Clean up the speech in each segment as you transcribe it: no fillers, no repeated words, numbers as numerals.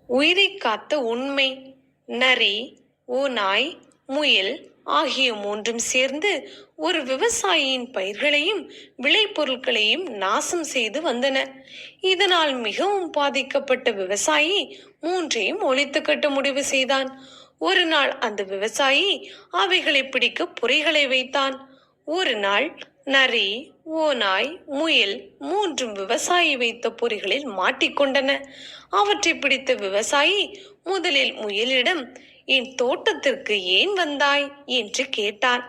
உயிரை காத்த உண்மை. நரி, ஓநாய், முயல் ஆகிய மூன்றும் சேர்ந்து ஒரு விவசாயியின் பயிர்களையும் விளைபொருட்களையும் நாசம் செய்து வந்தன. இதனால் மிகவும் பாதிக்கப்பட்ட விவசாயி மூன்றையும் ஒழித்து கட்ட முடிவு செய்தான். ஒரு நாள் அந்த விவசாயி அவைகளை பிடிக்க பொறிகளை வைத்தான். ஒரு நாள் நரி, ஓநாய், முயல் மூன்றும் விவசாயி வைத்த பொறிகளில் மாட்டிக்கொண்டன. அவற்றை பிடித்த விவசாயி முதலில் முயலிடம், என் தோட்டத்திற்கு ஏன் வந்தாய் என்று கேட்டான்.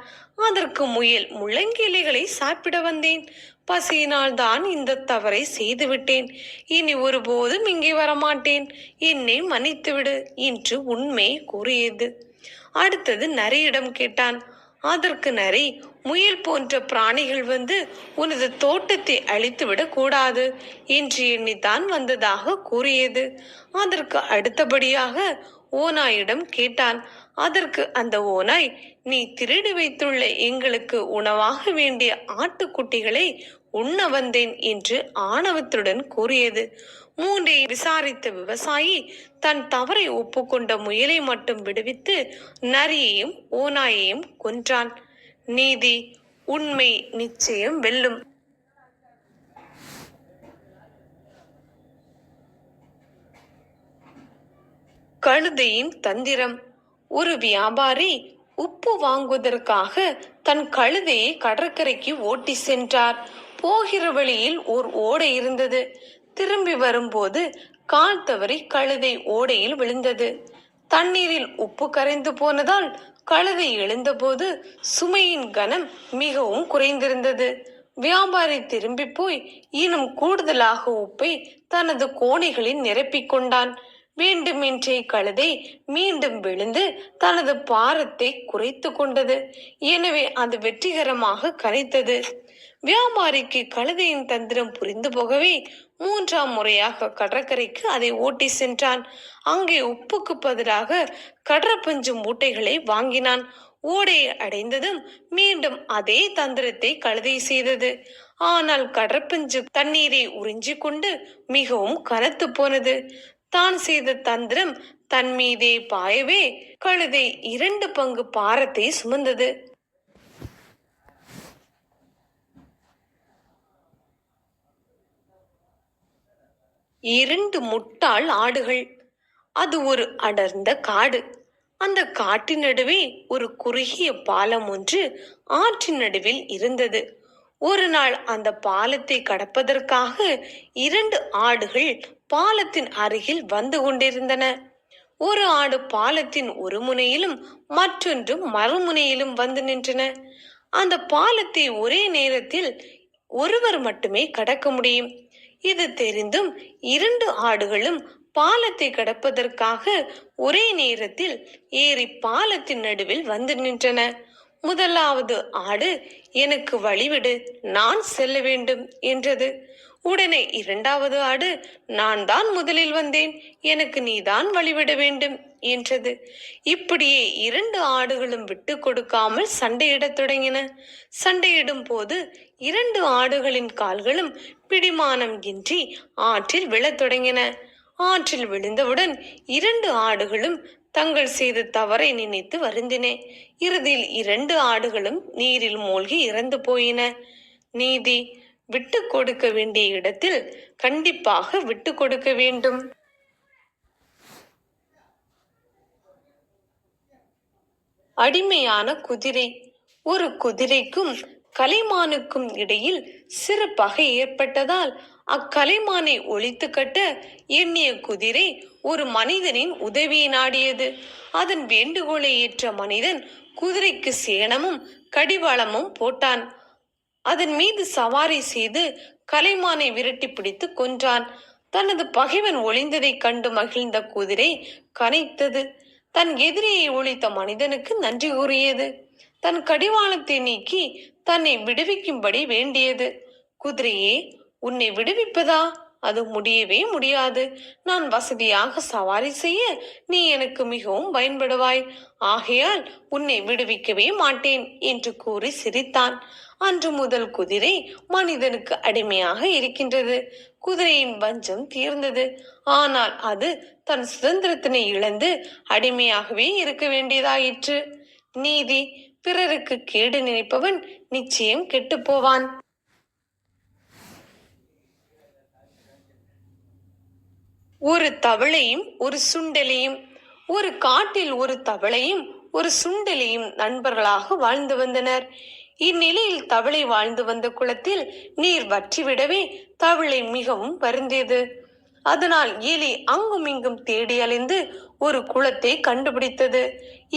அதற்கு முயல், முள்ளங்கி இலைகளை சாப்பிட வந்தேன். பசியினால் தான் இந்த தவறை செய்துவிட்டேன். இனி ஒருபோதும் இங்கே வரமாட்டேன். என்னை மன்னித்துவிடு என்று உண்மை கூறியது. அடுத்தது நரியிடம் கேட்டான். அதற்கு நரி, முயல் போன்ற பிராணிகள் வந்து உனது தோட்டத்தை அழித்துவிடக் கூடாது என்று எண்ணித்தான் வந்ததாக கூறியது. அதற்கு அடுத்தபடியாக ஓநாயிடம் கேட்டான். அதற்கு அந்த ஓநாய், நீ திருடி வைத்துள்ள எங்களுக்கு உணவாக வேண்டிய ஆட்டுக்குட்டிகளை உண்ண வந்தேன் என்று ஆணவத்துடன் கூறியது. மூன்றை விசாரித்த விவசாயி தன் தவறை ஒப்புக்கொண்ட முயலை மட்டும் விடுவித்து நரியையும் ஓநாயையும் கொன்றான். நீதி, உண்மை நிச்சயம் வெல்லும். கழுதையின் தந்திரம். ஒரு வியாபாரி உப்பு வாங்குவதற்காக தன் கழுதையை கடற்கரைக்கு ஓட்டி சென்றார். போகிற வழியில் ஓர் ஓடை இருந்தது. திரும்பி வரும்போது கால் தவறி கழுதை ஓடையில் விழுந்தது. தண்ணீரில் உப்பு கரைந்து போனதால் கழுதை எழுந்தபோது சுமையின் கனம் மிகவும் குறைந்திருந்தது. வியாபாரி திரும்பி போய் இன்னும் கூடுதலாக உப்பை தனது கோணிகளில் நிரப்பிக் கொண்டான். வேண்டுமென்றே கழுதை மீண்டும் விழுந்து தனது பாரத்தை குறைத்து கொண்டது. எனவே அது வெற்றிகரமாக கரைத்தது. வியாபாரிக்கு கழுதையின் தந்திரம் புரிந்து போகவே மூன்றாம் முறையாக கடற்கரைக்கு அதை ஓட்டி சென்றான். அங்கே உப்புக்கு பதிலாக கடற்பஞ்சு மூட்டைகளை வாங்கினான். ஓடையை அடைந்ததும் மீண்டும் அதே தந்திரத்தை கழுதை செய்தது. ஆனால் கடற்பஞ்சு தண்ணீரை உறிஞ்சி கொண்டு மிகவும் கனத்து போனது. தான் செய்த தந்திரம் தன் மீதே பாயவே கழுதை 2 பங்கு பாரத்தை சுமந்தது. இரண்டு முட்டாள் ஆடுகள். அது ஒரு அடர்ந்த காடு. அந்த காட்டின் நடுவே ஒரு குறுகிய பாலம் ஒன்று ஆற்றின் நடுவில் இருந்தது. ஒரு நாள் அந்த பாலத்தை கடப்பதற்காக 2 ஆடுகள் பாலத்தின் அருகில் வந்து கொண்டிருந்தன. ஒரு ஆடு பாலத்தின் ஒரு முனையிலும் மற்றொன்று மறுமுனையிலும் வந்து நின்றன. அந்த பாலத்தை ஒரே நேரத்தில் ஒருவர் மட்டுமே கடக்க முடியும். இது தெரிந்தும் 2 ஆடுகளும் பாலத்தை கடப்பதற்காக ஒரே நேரத்தில் ஏறி பாலத்தின் நடுவில் வந்து நின்றன. முதலாவது ஆடு, எனக்கு வழிவிடு, நான் செல்ல வேண்டும் என்றது. உடனே இரண்டாவது ஆடு, நான் தான் முதலில் வந்தேன், எனக்கு நீதான் வழிவிட வேண்டும் என்றது. இப்படியே 2 ஆடுகளும் விட்டு கொடுக்காமல் சண்டையிடத் தொடங்கின. சண்டையிடும் போது 2 ஆடுகளின் கால்களும் பிடிமானம் இன்றி ஆற்றில் விழத் தொடங்கின. ஆற்றில் விழுந்தவுடன் 2 ஆடுகளும் தங்கள் செய்த தவறை நினைத்து வருந்தின. இறுதியில் 2 ஆடுகளும் நீரில் மூழ்கி இறந்து போயின. நீதி, விட்டு கொடுக்க வேண்டிய இடத்தில் கண்டிப்பாக விட்டு கொடுக்க வேண்டும். அடிமையான குதிரை. ஒரு குதிரைக்கும் கலைமானுக்கும் இடையில் சிறு பகை ஏற்பட்டதால் அக்கலைமானை ஒழித்து கட்ட எண்ணிய குதிரை ஒரு மனிதனின் உதவியை நாடியது. அதன் வேண்டுகோளை ஏற்ற மனிதன் குதிரைக்கு சேணமும் கடிவாளமும் போட்டான். அதன் மீது சவாரி செய்து கலைமானை விரட்டி பிடித்து கொன்றான். தனது பகைவன் ஒளிந்ததை கண்டு மகிழ்ந்த குதிரை கனைத்தது. தன் எதிரியை ஒழித்த மனிதனுக்கு நன்றி கூறியது. தன் கடிவாளத்தை நீக்கி தன்னை விடுவிக்கும்படி வேண்டியது. குதிரையே, உன்னை விடுவிப்பதா அது முடியவே முடியாது. நான் வசதியாக சவாரி செய்ய நீ எனக்கு மிகவும் பயன்படுவாய். ஆகையால் உன்னை விடுவிக்கவே மாட்டேன் என்று கூறி சிரித்தான். அன்று முதல் குதிரை மனிதனுக்கு அடிமையாக இருக்கின்றது. குதிரையின் பஞ்சம் தீர்ந்தது. ஆனால் அது தன் சுதந்திரத்தினை இழந்து அடிமையாகவே இருக்க வேண்டியதாயிற்று. நீதி: பிறருக்கு கேடு நினைப்பவன் நிச்சயம் கெட்டுப் போவான். ஒரு தவளையும் ஒரு சுண்டெலியும். ஒரு காட்டில் ஒரு தவளையும் ஒரு சுண்டெலியும் நண்பர்களாக வாழ்ந்து வந்தனர். இந்நிலையில் தவளை வாழ்ந்து வந்த குளத்தில் நீர் வற்றிவிடவே தவளை மிகவும் வருந்தியது. அதனால் எலி அங்கும் இங்கும் தேடி அலைந்து ஒரு குளத்தை கண்டுபிடித்தது.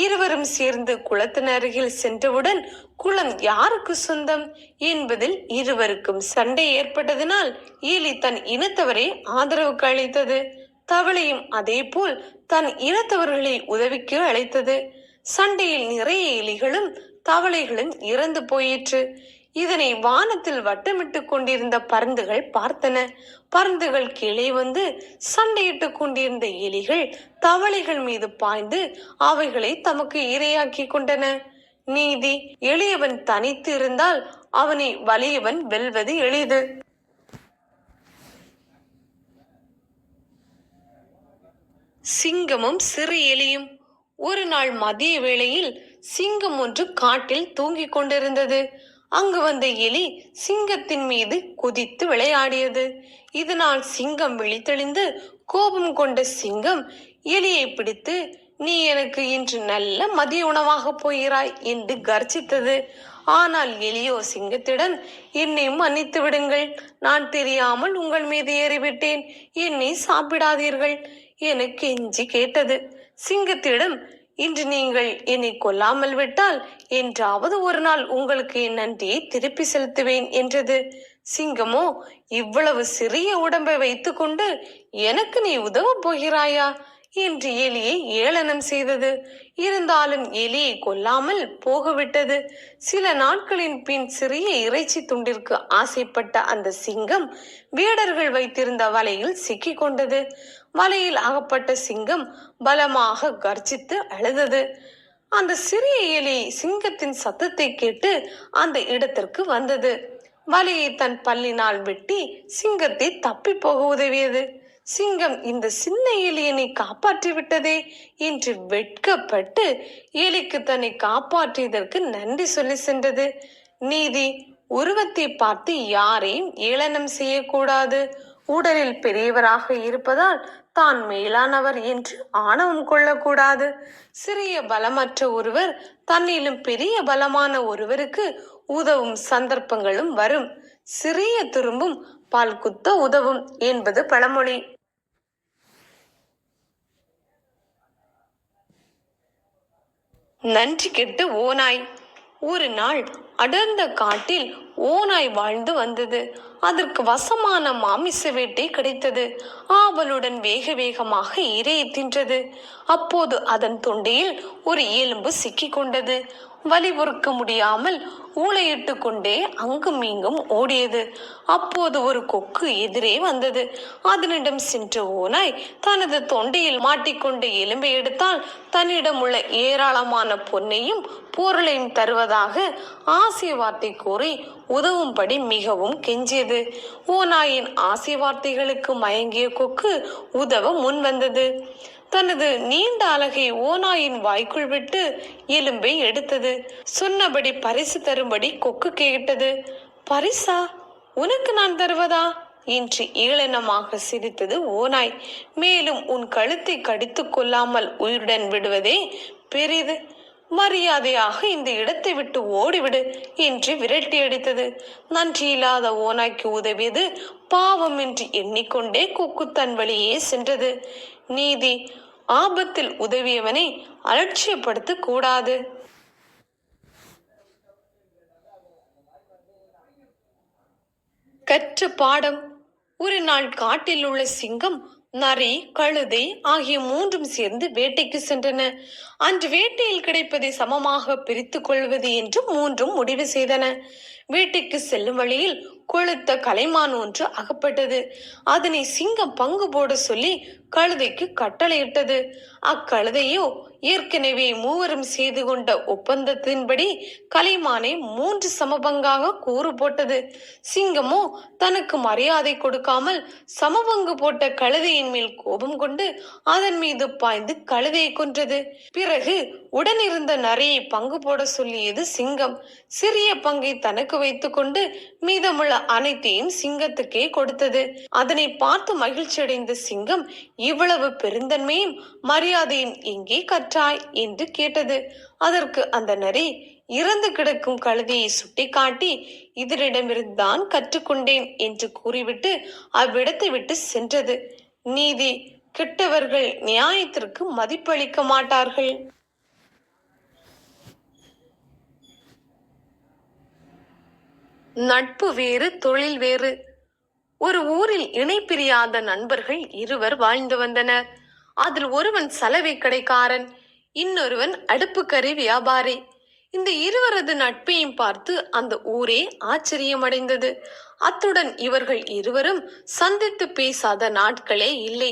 இருவரும் சேர்ந்து குளத்தின் அருகில் சென்றவுடன் குளம் யாருக்கு சொந்தம் என்பதில் இருவருக்கும் சண்டை ஏற்பட்டதனால் எலி தன் இனத்தவரை ஆதரவுக்கு அழைத்தது. தவளையும் அதே போல் தன் இனத்தவர்களை உதவிக்கு அழைத்தது. சண்டையில் நிறைய எலிகளும் தவளைகளும் இறந்து போயிற்று. இதனை வானத்தில் வட்டமிட்டு கொண்டிருந்த பருந்துகள் பார்த்தன. பருந்துகள் கீழே வந்து சண்டையிட்டு கொண்டிருந்த எலிகள் தவளைகள் மீது பாய்ந்து அவைகளை தமக்கு இரையாக்கி கொண்டன. நீதி: எளியவன் தனித்து இருந்தால் அவனை வலியவன் வெல்வது எளிது. சிங்கமும் சிறு எலியும். ஒரு நாள் மதிய வேளையில் சிங்கம் ஒன்று காட்டில் தூங்கிக் கொண்டிருந்தது. அங்கு வந்த எலி சிங்கத்தின் மீது குதித்து விளையாடியது. இதனால் சிங்கம் விழித்தெழுந்து கோபம் கொண்ட சிங்கம் எலியை பிடித்து, நீ எனக்கு இன்று நல்ல மதிய உணவாக போகிறாய் என்று கர்ஜித்தது. ஆனால் எலியோ சிங்கத்திடம், என்னை மன்னித்து விடுங்கள், நான் தெரியாமல் உங்கள் மீது ஏறிவிட்டேன், என்னை சாப்பிடாதீர்கள் என கெஞ்சி கேட்டது. சிங்கத்திடம், இன்று நீங்கள் என்னை கொல்லாமல் விட்டால் என்றாவது ஒரு நாள் உங்களுக்கு என் நன்றியை திருப்பி செலுத்துவேன் என்றது. சிங்கமோ, இவ்வளவு சிறிய உடம்பை வைத்துக்கொண்டு எனக்கு நீ உதவ போகிறாயா என்று எலியை ஏளனம் செய்தது. இருந்தாலும் எலியை கொல்லாமல் போகவிட்டது. சில நாட்களின் பின் சிறிய இறைச்சி துண்டிற்கு ஆசைப்பட்ட அந்த சிங்கம் வேடர்கள் வைத்திருந்த வலையில் சிக்கி கொண்டது. வலையில் அகப்பட்ட சிங்கம் பலமாக கர்ஜித்து அழுதது. அந்த சிறிய எலி சிங்கத்தின் சத்தத்தை கேட்டு அந்த இடத்திற்கு வந்தது. வலையை தன் பல்லினால் வெட்டி சிங்கத்தை தப்பி போக உதவியது. சிங்கம், இந்த சின்ன எலியனை காப்பாற்றி விட்டதே என்று வெட்கப்பட்டு எலிக்கு தன்னை காப்பாற்றியதற்கு நன்றி சொல்லி சென்றது. நீதி: உருவத்தை பார்த்து யாரையும் ஏளனம் செய்யக்கூடாது. உடலில் பெரியவராக இருப்பதால் தான் மேலானவர் என்று ஆணவம் கொள்ளக்கூடாது. சிறிய பலமற்ற ஒருவர் தன்னிலும் பெரிய பலமான ஒருவருக்கு உதவும் சந்தர்ப்பங்களும் வரும். சிறிய துரும்பும் பால் குத்த உதவும் என்பது பழமொழி. நன்றி கெட்டு ஓநாய். ஒரு நாள் அடர்ந்த காட்டில் ஓநாய் வாழ்ந்து வந்தது. அதற்கு வசமான மாமிச வேட்டை கிடைத்தது. ஆவலுடன் வேக வேகமாக இரையை தின்றது. அப்போது அதன் தொண்டையில் ஒரு எலும்பு சிக்கி கொண்டது. வலி பொறுக்க முடியாமல் ஊளையிட்டு கொண்டே அங்கும் இங்கும் ஓடியது. அப்போது ஒரு கொக்கு எதிரே வந்தது. அதனிடம் சென்ற ஓநாய் தனது தொண்டையில் மாட்டிக்கொண்ட எலும்பை எடுத்தால் தன்னிடம் உள்ள ஏராளமான பொன்னையும் பொருளையும் தருவதாக ஆசை வார்த்தை கூறி உதவும்படி மிகவும் கெஞ்சியது. ஓநாயின் ஆசை வார்த்தைகளுக்கு மயங்கிய கொக்கு உதவ முன் வந்தது. தனது நீண்ட அலகை ஓநாயின் வாய்க்குள் விட்டு எலும்பை எடுத்தது. சொன்னபடி பரிசு தரும்படி கொக்கு கேட்டது. பரிசா? உனக்கு நான் தருவதா என்று ஏளனமாக சிரித்தது ஓநாய். மேலும் உன் கழுத்தை கடித்து கொள்ளாமல் உயிருடன் விடுவதே பெரிது. மரியாதையாக இந்த இடத்தை விட்டு ஓடிவிடு என்று விரட்டி அடித்தது. நன்றியில்லாத ஓநாய்க்கு உதவியது பாவம் என்று எண்ணிக்கொண்டே கொக்கு தன் வழியே சென்றது. நீதி: ஆபத்தில் உதவியவனை அலட்சியப்படுத்த கூடாது. கற்ற பாடம். ஒரு நாள் காட்டில் உள்ள சிங்கம், நரி, கழுதை ஆகிய மூன்றும் சேர்ந்து வேட்டைக்கு சென்றன. அன்று வேட்டையில் கிடைப்பதை சமமாக பிரித்து கொள்வது என்று மூன்றும் முடிவு செய்தன. வீட்டுக்கு செல்லும் வழியில் கொழுத்த கலைமான் ஒன்று அகப்பட்டது. அதனை சிங்கம் பங்கு போட சொல்லி கழுதைக்கு கட்டளையிட்டது. அக்கழுதையோ ஏற்கனவே மூவரும் செய்து கொண்ட ஒப்பந்தத்தின்படி கலைமானை 3 சமபங்காக கூறு போட்டது. சிங்கமோ தனக்கு மரியாதை கொடுக்காமல் சமபங்கு போட்ட கழுதையின் மேல் கோபம் கொண்டு அதன் மீது பாய்ந்து கழுதையை கொன்றது. பிறகு உடனிருந்த நரியை பங்கு போட சொல்லியது சிங்கம். சிறிய பங்கை தனக்கு வைத்துக் கொண்டு மீதமுள்ள அனைத்தையும் சிங்கத்துக்கே கொடுத்தது. அதனை பார்த்து மகிழ்ச்சியடைந்த சிங்கம், இவ்வளவு பெருந்தன்மையும் மரியாதையும் எங்கே கற்றாய் என்று கேட்டது. அதற்கு அந்த நரி இறந்து கிடக்கும் கழுதையை சுட்டிக்காட்டி, இதனிடமிருந்துதான் கற்றுக்கொண்டேன் என்று கூறிவிட்டு அவ்விடத்தை விட்டு சென்றது. நீதி கெட்டவர்கள் நியாயத்திற்கு மதிப்பளிக்க மாட்டார்கள். நட்பு வேறு, தொழில் வேறு. ஒரு ஊரில் இணை பிரியாத நண்பர்கள் இருவர் வாழ்ந்து வந்தனர். அதில் ஒருவன் சலவை கடைக்காரன், இன்னொருவன் அடுப்புக்கறி வியாபாரி. இந்த இருவரது நட்பையும் பார்த்து அந்த ஊரே ஆச்சரியமடைந்தது. அத்துடன் இவர்கள் இருவரும் சந்தித்து பேசாத நாட்களே இல்லை.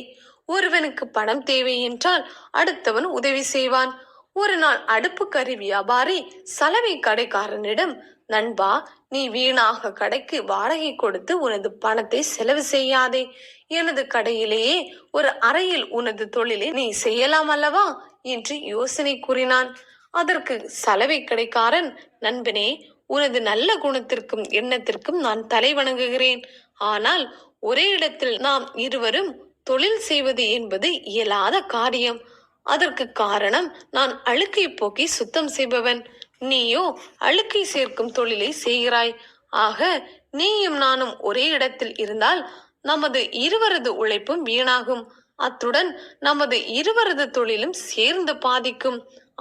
ஒருவனுக்கு பணம் தேவை என்றால் அடுத்தவன் உதவி செய்வான். ஒரு நாள் அடுப்புக்கறி வியாபாரி சலவை கடைக்காரனிடம், நண்பா, நீ வீணாக கடைக்கு வாடகை கொடுத்து உனது பணத்தை செலவு செய்யாதே. எனது கடையிலேயே ஒரு அறையில் உனது தொழிலை நீ செய்யலாம் அல்லவா என்று யோசனை கூறினான். அதற்கு சலவை கடைக்காரன், நண்பனே, உனது நல்ல குணத்திற்கும் எண்ணத்திற்கும் நான் தலை வணங்குகிறேன். ஆனால் ஒரே இடத்தில் நாம் இருவரும் தொழில் செய்வது என்பது இயலாத காரியம். அதற்கு காரணம், நான் அழுக்கை போக்கி சுத்தம் செய்பவன், நீயோ அழுக்கை சேர்க்கும் தொழிலை செய்கிறாய். ஆக நீயும் நானும் ஒரே இடத்தில் இருந்தால் நமது இருவரது உழைப்பும் வீணாகும். அத்துடன் நமது இருவரது தொழிலும் சேர்ந்து பாதிக்கும்.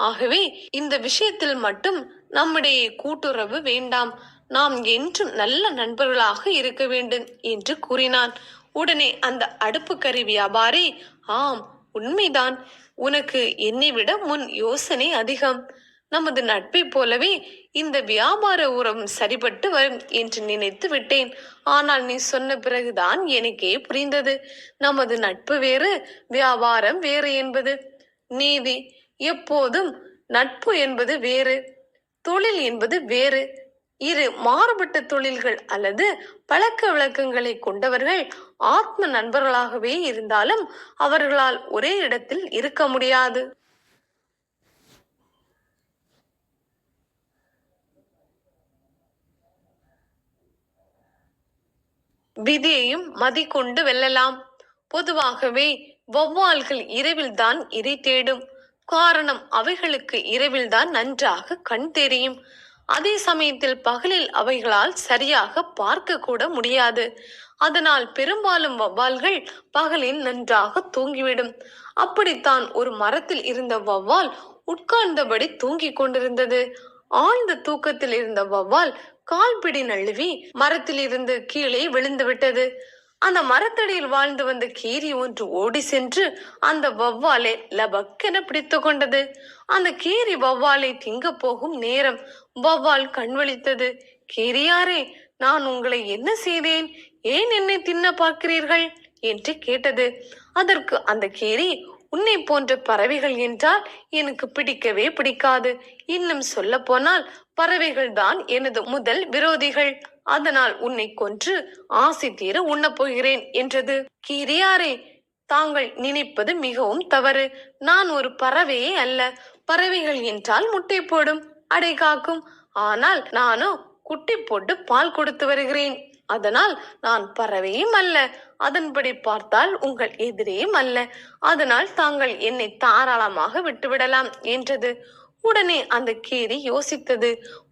ஆகவே இந்த விஷயத்தில் மட்டும் நம்முடைய கூட்டுறவு வேண்டாம். நாம் என்றும் நல்ல நண்பர்களாக இருக்க வேண்டும் என்று கூறினான். உடனே அந்த அடுப்புக்கறி வியாபாரி, ஆம், உண்மைதான். உனக்கு என்னை விட முன் யோசனை அதிகம். நமது நட்பை போலவே இந்த வியாபார உறவும் சரிபட்டு வரும் என்று நினைத்து விட்டேன். ஆனால் நீ சொன்ன பிறகுதான் எனக்கே புரிந்தது. நமது நட்பு வேறு, வியாபாரம் வேறு என்பது. நீதி எப்போதும் நட்பு என்பது வேறு, தொழில் என்பது வேறு. இரு மாறுபட்ட தொழில்கள் அல்லது பழக்க வழக்கங்களை கொண்டவர்கள் ஆத்ம நண்பர்களாகவே இருந்தாலும் அவர்களால் ஒரே இடத்தில் இருக்க முடியாது. விதியையும் மதி கொண்டு வெல்லலாம். பொதுவாகவே வௌவால்கள் இரவில்தான் இரை தேடும். காரணம், அவைகளுக்கு இரவில்தான் நன்றாக கண் தெரியும். அதே சமயத்தில் பகலில் அவைகளால் சரியாக பார்க்க கூட முடியாது. அதனால் பெரும்பாலும் வௌவால்கள் பகலில் நன்றாக தூங்கிவிடும். அப்படித்தான் ஒரு மரத்தில் இருந்த வௌவால் உட்கார்ந்தபடி தூங்கிக் கொண்டிருந்தது. ஆழ்ந்த தூக்கத்தில் இருந்த வௌவால் கால்பிடி நழுவி மரத்தில் இருந்து கீழே விழுந்து விட்டது. அந்த மரத்தடியில் வாழ்ந்து வந்த கீரி ஒன்று ஓடி சென்று அந்த வௌவாலை லபக்கென பிடித்து கொண்டது. அந்த கீரி வௌவாலை திங்க போகும் நேரம். வௌவால் கண் விழித்தது. கீரியாரே, நான் உங்களை என்ன செய்தேன்? ஏன் என்னை தின்ன பார்க்கிறீர்கள் என்று கேட்டது. அதற்கு அந்த கீரி, உன்னை போன்ற பறவைகள் என்றால் எனக்கு பிடிக்கவே பிடிக்காது. இன்னும் சொல்ல போனால் பறவைகள் தான் எனது முதல் விரோதிகள். அதனால் உன்னை கொன்று ஆசை தீர உண்ணப் போகிறேன் என்றது. கீரியாரே, தாங்கள் நினைப்பது மிகவும் தவறு. நான் ஒரு பறவையே அல்ல. பறவைகள் என்றால் முட்டை போடும், அடை காக்கும். ஆனால் நானோ குட்டி போட்டு பால் கொடுத்து வருகிறேன். அதனால் நான் பறவையும் அல்ல. அதன்படி பார்த்தால் உங்கள் எதிரியும் அல்ல. அதனால் தாங்கள் என்னை தாராளமாக விட்டுவிடலாம் என்றது. உடனே அந்த கீரி யோசித்தது.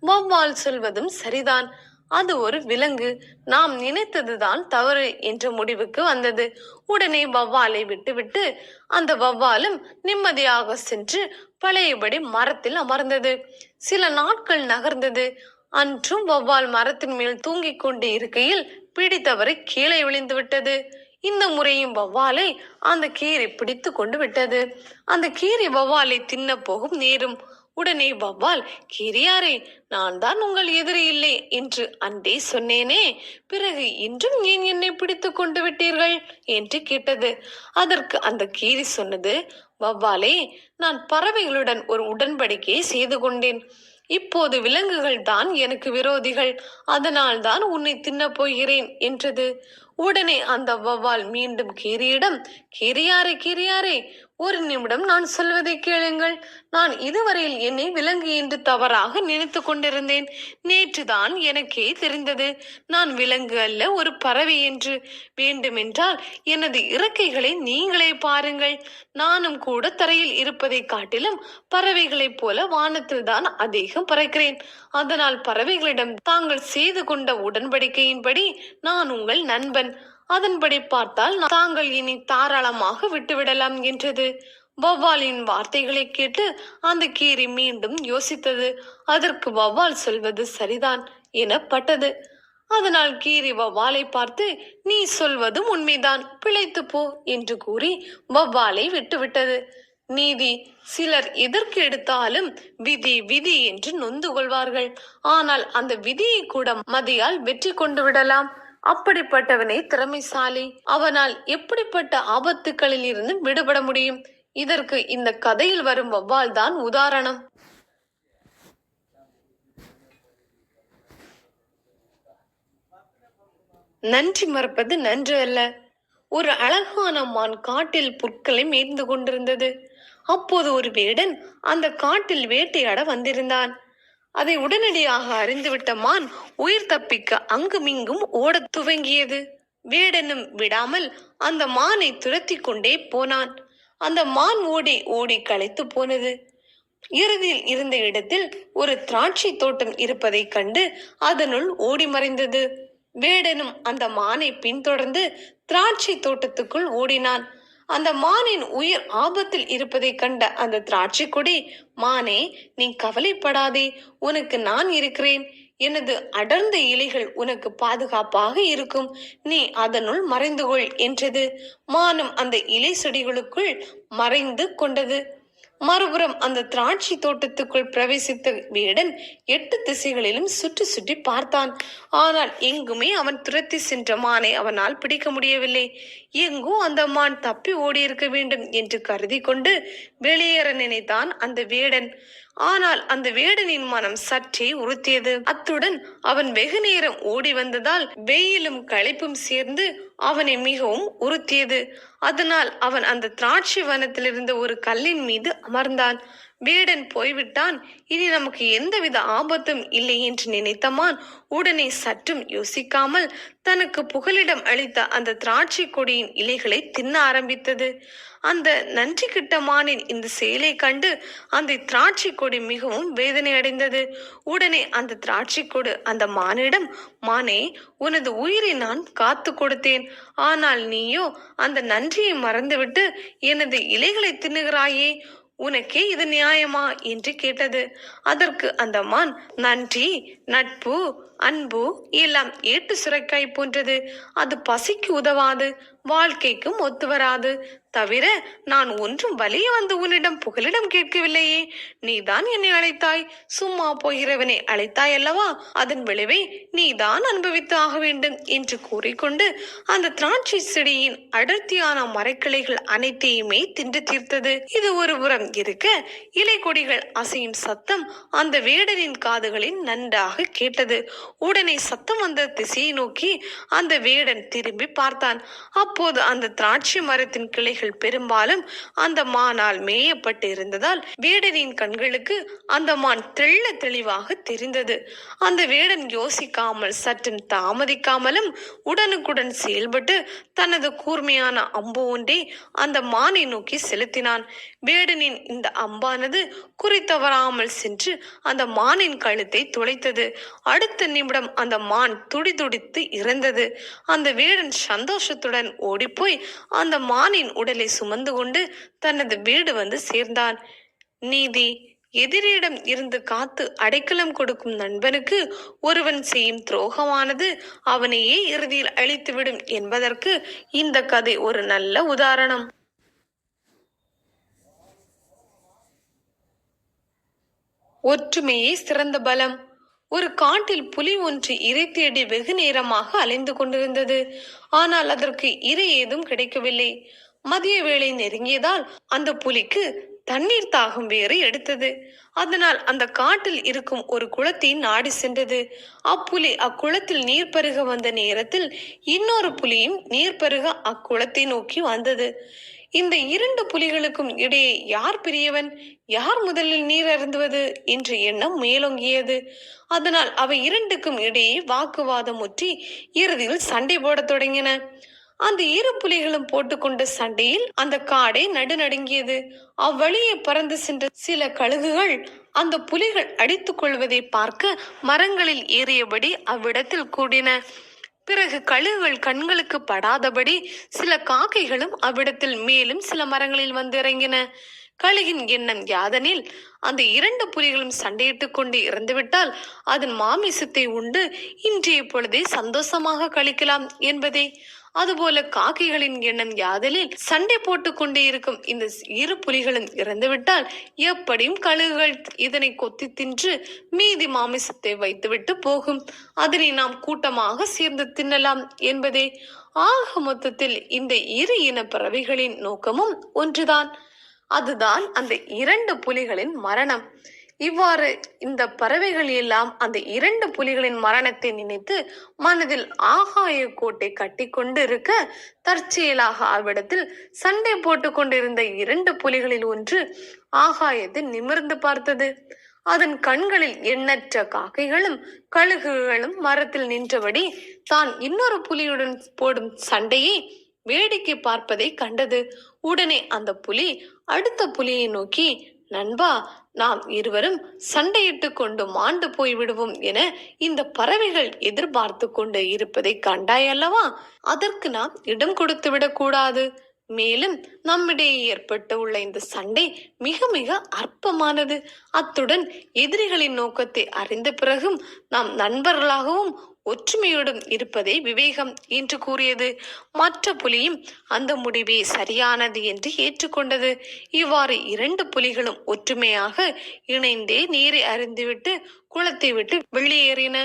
வௌவால் சொல்வதும் சரிதான். அது ஒரு விலங்கு. நாம் நினைத்ததுதான் தவறு என்ற முடிவுக்கு வந்தது. உடனே வௌவாலை விட்டுவிட்டு அந்த வௌவாலும் நிம்மதியாக சென்று பழையபடி மரத்தில் அமர்ந்தது. சில நாட்கள் நகர்ந்தது. அன்றும் வௌவால் மரத்தின் மேல் தூங்கிக் கொண்டு இருக்கையில் பிடித்தவரை கீழே விழுந்து விட்டது. இந்த முறையும் வௌவாலை அந்த கீரி பிடித்து கொண்டு விட்டது. அந்த கீரி வௌவாலை தின்ன போகும் நேரும். உடனே வௌவால், கீரியாரே, நான் தான் உங்கள் எதிரி இல்லை என்று அன்றே சொன்னேனே, பிறகு இன்றும் ஏன் என்னை பிடித்து கொண்டு விட்டீர்கள் என்று கேட்டது. அதற்கு அந்த கீரி சொன்னது, வௌவாலே, நான் பறவைகளுடன் ஒரு உடன்படிக்கையை செய்து கொண்டேன். இப்போது விலங்குகள் தான் எனக்கு விரோதிகள், அதனால் தான் உன்னை தின்னப் போகிறேன் என்றது. உடனே அந்த வௌவால் மீண்டும் கீரியிடம், கீரியாரே, கீரியாரே, ஒரு நிமிடம் நான் சொல்வதை கேளுங்கள். நான் இதுவரையில் என்னை விலங்கு என்று தவறாக நினைத்து கொண்டிருந்தேன். நேற்றுதான் எனக்கே தெரிந்தது நான் விலங்கு அல்ல, ஒரு பறவை என்று. வேண்டுமென்றால் எனது இறக்கைகளை நீங்களே பாருங்கள். நானும் கூட தரையில் இருப்பதை காட்டிலும் பறவைகளைப் போல வானத்தில் தான் அதிகம் பறக்கிறேன். அதனால் பறவைகளிடம் தாங்கள் செய்து கொண்ட உடன்படிக்கையின்படி நான் உங்கள் நண்பன். அதன்படி பார்த்தால் தாங்கள் இனி தாராளமாக விட்டுவிடலாம் என்றது. வௌவாலின் வார்த்தைகளை கேட்டு அந்த கீரி மீண்டும் யோசித்தது. அதற்கு வௌவால் சொல்வது சரிதான் எனப்பட்டது. அதனால் கீரி வௌவாலை பார்த்து, நீ சொல்வதும் உண்மைதான், பிழைத்து போ என்று கூறி வௌவாலை விட்டுவிட்டது. நீதி, சிலர் எதற்கு எடுத்தாலும் விதி விதி என்று நொந்து கொள்வார்கள். ஆனால் அந்த விதியை கூட மதியால் வெற்றி கொண்டு விடலாம். அப்படிப்பட்டவனே திறமைசாலி. அவனால் எப்படிப்பட்ட ஆபத்துக்களில் இருந்து விடுபட முடியும். இதற்கு இந்த கதையில் வரும் வௌவால் தான் உதாரணம். நன்றி மறப்பது நன்று அல்ல. ஒரு அழகான மான் காட்டில் புற்களை மேய்ந்து கொண்டிருந்தது. அப்போது ஒரு வேடன் அந்த காட்டில் வேட்டையாட வந்திருந்தான். அதை உடனடியாக அறிந்துவிட்ட மான் உயிர் தப்பிக்க அங்குமிங்கும் ஓடத் துவங்கியது. வேடனும் விடாமல் அந்த மானை துரத்தி கொண்டே போனான். அந்த மான் ஓடி ஓடி களைத்து போனது. இறுதியில் இருந்த இடத்தில் ஒரு திராட்சை தோட்டம் இருப்பதை கண்டு அதனுள் ஓடி மறைந்தது. வேடனும் அந்த மானை பின்தொடர்ந்து திராட்சை தோட்டத்துக்குள் ஓடினான். அந்த மானின் உயிர் ஆபத்தில் இருப்பதை கண்ட அந்த திராட்சை கொடி, மானே, நீ கவலைப்படாதே, உனக்கு நான் இருக்கிறேன். எனது அடர்ந்த இலைகள் உனக்கு பாதுகாப்பாக இருக்கும். நீ அதனுள் மறைந்து கொள் என்றது. மானும் அந்த இலை செடிகளுக்குள் மறைந்து கொண்டது. மறுபுறம் அந்த திராட்சை தோட்டத்துக்குள் பிரவேசித்த வேடன் 8 திசைகளிலும் சுற்றி சுற்றி பார்த்தான். ஆனால் எங்குமே அவன் துரத்தி சென்ற மானை அவனால் பிடிக்க முடியவில்லை. எங்கோ அந்த மான் தப்பி ஓடியிருக்க வேண்டும் என்று கருதி கொண்டு வெளியேற நினைத்தான் அந்த வேடன். ஆனால் அந்த வேடனின் மனம் சற்றே உறுத்தியது. அத்துடன் அவன் வெகு நேரம் ஓடி வந்ததால் வெயிலும் களைப்பும் சேர்ந்து அவனை மிகவும் உறுத்தியது. அதனால் அவன் அந்த திராட்சை வனத்தில் இருந்த ஒரு கல்லின் மீது அமர்ந்தான். வேடன் போய்விட்டான், இனி நமக்கு எந்தவித ஆபத்தும் இல்லை என்று நினைத்த மான் உடனே சற்றும் யோசிக்காமல் தனக்கு புகலிடம் அளித்த அந்த திராட்சை கொடியின் இலைகளை தின்ன ஆரம்பித்தது. அந்த நன்றி கிட்ட மானின் இந்த செயலை கண்டு அந்த திராட்சை கொடி மிகவும் வேதனை அடைந்தது. உடனே அந்த திராட்சை கொடி அந்த மானிடம், மானே, உனது உயிரை நான் காத்து கொடுத்தேன். ஆனால் நீயோ அந்த நன்றியை மறந்துவிட்டு எனது இலைகளை தின்னுகிறாயே, உனக்கே இது நியாயமா என்று கேட்டது. அதற்கு அந்த மான், நன்றி, நட்பு, அன்பு எல்லாம் ஏட்டு சுரைக்காய் போன்றது. அது பசிக்கு உதவாது, வாழ்க்கைக்கும் ஒத்து வராது. தவிர நான் ஒன்றும் வலிய வந்து உன்னிடம் புகலிடம் கேட்கவில்லையே. நீதான் என்னை அழைத்தாய், சும்மா போகிறவனை அழைத்தாய் அல்லவா, அதன் விளைவை நீதான் அனுபவித்து ஆக வேண்டும் என்று கூறிக்கொண்டு அந்த திராட்சை செடியின் அடர்த்தியான மரக்கிளைகள் அனைத்தையுமே தின்று தீர்த்தது. இது ஒரு புறம் இருக்க, இலை கொடிகள் அசையும் சத்தம் அந்த வேடனின் காதுகளில் நன்றாக கேட்டது. உடனே சத்தம் வந்த திசையை நோக்கி அந்த வேடன் திரும்பி பார்த்தான். அப்போது அந்த திராட்சை மரத்தின் கிளைகள் பெரும்பாலும் அந்த மானால் மேயப்பட்டு இருந்ததால் வேடனின் கண்களுக்கு அந்த மான் தெள்ள தெளிவாக தெரிந்தது. அந்த வேடன் யோசிக்காமல் சற்றும் தாமதிக்காமலும் உடனுக்குடன் செயல்பட்டு தனது கூர்மையான அம்பு ஒன்றை அந்த மானை நோக்கி செலுத்தினான். வேடனின் இந்த அம்பானது குறித்தவராமல் சென்று அந்த மானின் கழுத்தை துளைத்தது. அடுத்த நிமிடம் அந்த மான் துடிதுடித்து இறந்தது. அந்த வேடன் சந்தோஷத்துடன் ஓடிப்போய் அந்த மானின் உடலை சுமந்து கொண்டு தனது வீடு வந்து சேர்ந்தான். நீதி, எதிரியிடம் இருந்து காத்து அடைக்கலம் கொடுக்கும் நண்பனுக்கு ஒருவன் செய்யும் துரோகமானது அவனையே இறுதியில் அழித்துவிடும் என்பதற்கு இந்த கதை ஒரு நல்ல உதாரணம். ஒற்றுமையே சிறந்த பலம். ஒரு காட்டில் புலி ஒன்று இரை தேடி வெகு நேரமாக அலைந்து கொண்டிருந்தது. ஆனால் அதற்கு இரை ஏதும் கிடைக்கவில்லை. மதிய வேளை நெருங்கியதால் அந்த புலிக்கு தண்ணீர் தாகம் வேறு எடுத்தது. அதனால் அந்த காட்டில் இருக்கும் ஒரு குளத்தை நாடி சென்றது. அப்புலி அக்குளத்தில் நீர் பருக வந்த நேரத்தில் இன்னொரு புலியும் நீர் பருக அக்குளத்தை நோக்கி வந்தது. இந்த இரண்டு புலிகளுக்கும் இடையே யார் பெரியவன், யார் முதலில் நீர் அருந்துவது என்ற எண்ணம் மேலோங்கியது. அதனால் அவை இரண்டுக்கும் இடையே வாக்குவாதம் முற்றி இறுதியில் சண்டை போடத் தொடங்கின. அந்த இரு புலிகளும் போட்டுக்கொண்ட சண்டையில் அந்த காடே நடுநடுங்கியது. அவ்வழியே பறந்து சென்ற சில கழுகுகள் அந்த புலிகள் அடித்துக் கொள்வதை பார்க்க மரங்களில் ஏறியபடி அவ்விடத்தில் கூடின. பிறகு கழுகுகள் கண்களுக்கு படாதபடி சில காக்கைகளும் அவ்விடத்தில் மேலும் சில மரங்களில் வந்து இறங்கின. கழுகின் எண்ணம் யாதெனில், அந்த இரண்டு புலிகளும் சண்டையிட்டுக் கொண்டு இறந்துவிட்டால் அதன் மாமிசத்தை உண்டு இன்றைய பொழுதை சந்தோஷமாக கழிக்கலாம் என்பதே. அதுபோல காக்கைகளின் எண்ணம் யாதெனில், சண்டை போட்டுக் கொண்டே இருக்கும் இந்த இரு புலிகளும் இறந்துவிட்டால் எப்படியும் கழுகுகள் இதனை கொத்தி தின்று மீதி மாமிசத்தை வைத்துவிட்டு போகும். அதனை நாம் கூட்டமாக சேர்ந்து தின்னலாம் என்பதே. ஆக மொத்தத்தில் இந்த இரு இன பறவைகளின் நோக்கமும் ஒன்றுதான். அதுதான் அந்த இரண்டு புலிகளின் மரணம். இவ்வாறு இந்த பறவைகள் எல்லாம் அந்த இரண்டு புலிகளின் மரணத்தை நினைத்து மனதில் ஆகாய கோட்டை கட்டி கொண்டு இருக்க, தற்செயலாக அவ்விடத்தில் சண்டை போட்டு கொண்டிருந்த இரண்டு புலிகளில் ஒன்று ஆகாயத்தில் நிமிர்ந்து பார்த்தது. அதன் கண்களில் எண்ணற்ற காக்கைகளும் கழுகுகளும் மரத்தில் நின்றபடி தான் இன்னொரு புலியுடன் போடும் சண்டையை வேடிக்கை பார்ப்பதை கண்டது. உடனே அந்த புலி அடுத்த புலியை நோக்கி, நண்பா, நாம் இருவரும் சண்டையிட்டு கொண்டு மாண்டு போய் விடுவோம் என இந்த பறவைகள் எதிர்பார்த்து கொண்டு இருப்பதை கண்டாய் அல்லவா? அதற்கு நாம் இடம் கொடுத்து விடக்கூடாது. மேலும் நம்மிடையே ஏற்பட்டு உள்ள இந்த சண்டை மிக மிக அற்பமானது. அத்துடன் எதிரிகளின் நோக்கத்தை அறிந்த பிறகும் நாம் நண்பர்களாகவும் ஒற்றுமையுடன் இருப்பதே விவேகம் என்று கூறியது. மற்ற புலியும் அந்த முடிவே சரியானது என்று ஏற்றுக்கொண்டது. இவ்வாறு இரண்டு புலிகளும் ஒற்றுமையாக இணைந்தே நீரை அருந்திவிட்டு குளத்தை விட்டு வெளியேறின.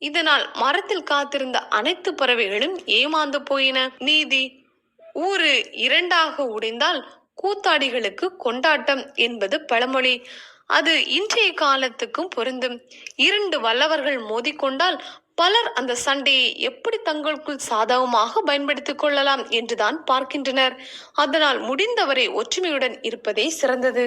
இதனால் மரத்தில் காத்திருந்த அனைத்து பறவைகளும் ஏமாந்து போயின. நீதி: ஊரு இரண்டாக உடைந்தால் கூத்தாடிகளுக்கு கொண்டாட்டம் என்பது பழமொழி. அது இன்றைய காலத்துக்கும் பொருந்தும். இரண்டு வல்லவர்கள் மோதிக்கொண்டால் பலர் அந்த சண்டையை எப்படி தங்களுக்குள் சாதகமாக பயன்படுத்திக் கொள்ளலாம் என்றுதான் பார்க்கின்றனர். அதனால் முடிந்தவரை ஒற்றுமையுடன் இருப்பதே சிறந்தது.